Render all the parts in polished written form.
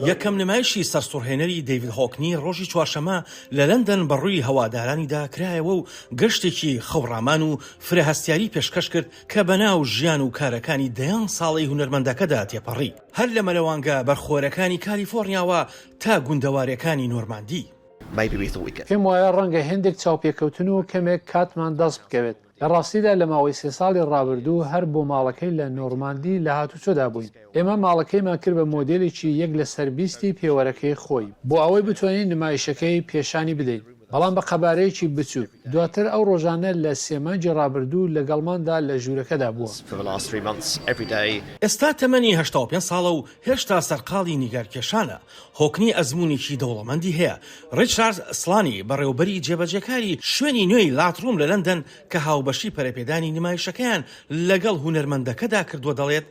یەکەم نمایشی سەرسوڕهێنەری دەیڤید هۆکنی ڕۆژی چوارشەمە لە لەندەن بەڕووی هەوادارانیدا کرایەوە و گەشتێکی خەوڕامان و فرەهەستیاری پێشکەش کرد کە بەناو ژیان و کارەکانی دەیان ساڵی هونەرمەندەکەدا تێپەڕی هەر لە مەلەوانگە بەرخۆرەکانی کالیفۆرنیاوە تا گوندەوارەکانی نۆرماندی. پێم وایە ڕەنگە هێندێک چاوپێکەوتن و کەمێک کاتمان دەست بکەوێت. لە ڕاستیدا لە ماوەی 3 ساڵی ڕابردوو هەر بۆ ماڵەکەی لە نۆرماندی لە هاتوچۆدا بووین. ئێمە ماڵەکەیمان کرد بە مۆدێلێکی یەک لە سەربیستی پێوەرەکەی خۆی بۆ ئەوەی بتوانین نمایشەکەی پێشانی بدەین. بەڵام بە قەبارەیەکی بچووک دواتر ئەو ڕۆژانە لە 3 مانگی ڕابردوو لەگەڵماندا لە ژوورەکەدا بووە. ئێستا تەمەنی 85 ساڵە و هێشتا سەرقاڵی نیگارکێشانە. هۆکنی ئەزموونێکی دەوڵەمەندی هەیە. ڕیچارد سلانی بەڕێوەبەری جێبەجێکاری شوێنی نوێی لاتڕوم لە لەندەن کە هاوبەشی پەرەپێدانی نمایشەکەیان لەگەڵ هونەرمەندەکەدا کردووە دەڵێت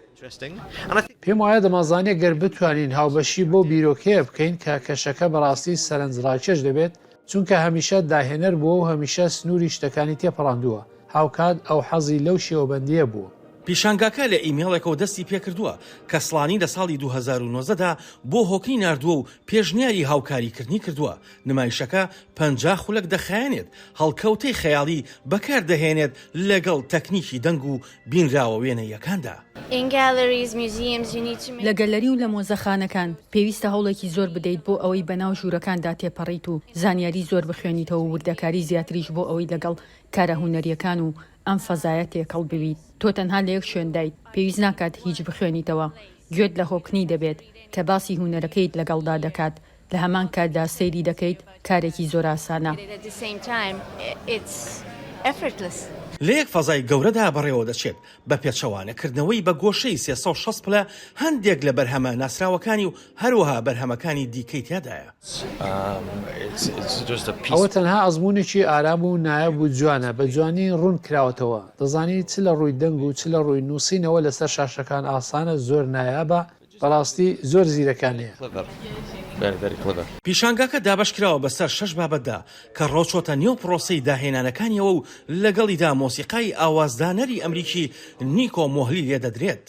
پێم وایە دەمازانێ گەر بتوانین هاوبەشی بۆ بیرۆکەیە بکەین کە کەشەکە بەڕاستی سەرنجڕاکێش دەبێت چونکە هەمیشە داهێنەر بووە و هەمیشە سنووری شتەکانی تێپەڕاندووە هاوکات ئەو حەزی لەو شێوەبەندیە بووە. پیشانگاکە لە ئیمێڵێکەوە دەستی پێکردووە کە سڵانی لە ساڵی 2019دا بۆ هۆکنی ناردووە و پێشنیاری هاوکاریکردنی کردووە. نمایشەکە 50 خولەک دەخایەنێت هەڵکەوتەی خەیاڵی بەکار دەهێنێت لەگەڵ تەکنیکی دەنگ و بینراوە وێنەیەکاندا. لە گەلەری و لە مۆزەخانەکان پێویستە هەوڵێکی زۆر بدەیت بۆ ئەوەی بەناو ژوورەکاندا تێپەڕیت و زانیاری زۆر بخوێنیتەوە و وردەکاری زیاتریش بۆ ئەوەی لەگەڵ کارە هونەریەکان و ئەم فەزایە تێکەڵ بویت. تۆ تەنها لە یەک شوێندایت پێویست ناکات هیچ بخوێنیتەوە. گوێت لە هۆکنی دەبێت کە باسی هونەرەکەیت لەگەڵدا دەکات لە هەمان کاتدا سەیری دەکەیت کارێکی زۆر ئاسانە. لە یەک فەزای گەورەدا بەڕێوە دەچێت بە پێچەوانەکردنەوەی بە گۆشەی 360 پلە هەندێک لە بەرهەمە ناسراوەکانی و هەروەها بەرهەمەکانی دیکەی تیادایە. ئەوە تەنها ئەزموونێکی ئارام و نایاب و جوانە بە جوانی ڕوون کراوەتەوە. دەزانیت چ لە ڕووی دەنگ و چ لە ڕووی نووسینەوە لەسەر شاشەکان ئاسانە زۆر نایابە بەڕاستی زۆر زیرەکانەیە. پیشانگاکە دابشکراوە بەسەر 6 بابەتدا کە ڕۆچۆتە نێو پرۆسەی داهێنانەکانیەوە و لەگەڵیدا مۆسیقای ئاوازدانەری ئەمریکی نیکۆ مۆهلی لێ دەدرێت.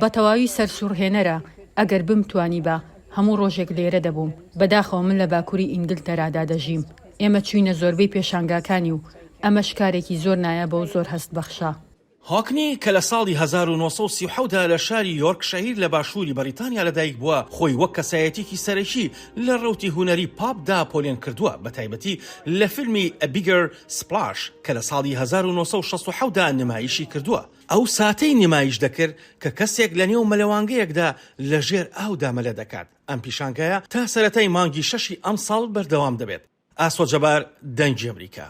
بە تەواوی سەرسوڕهێنەرە. ئەگەر بمتوانی بە هەموو ڕۆژێک لێرە دەبووم. بەداخەوە من لە باکووری ئینگلتەرادا دەژیم. ئێمە چوینە زۆربەی پێشانگاکانی و ئەمە شکارێکی زۆر نایابە و زۆر هەست بەخشە. هۆکنی کە لە ساڵی 1930دا لە شاری یۆرکشەیر لە باشووری بەریتانیا لەدایک بووە خۆی وەک کەسایەتێکی سەرەکی لە ڕەوتی هونەری پاپدا پۆلێن کردووە بە تایبەتی لە فیلمی A Bigger Splash کە لە ساڵی 1960دا نمایشی کردووە. ئەو ساتەی نمایش دەکرد کە کەسێک لە نێو مەلەوانگەیەکدا لە ژێر ئاودا مەلە دەکات. ئەم پیشانگایە تا سەرەتای مانگی 6 ئەم ساڵ بەردەوام دەبێت. ئاسۆ جەبار، دەنگی ئەمریکا.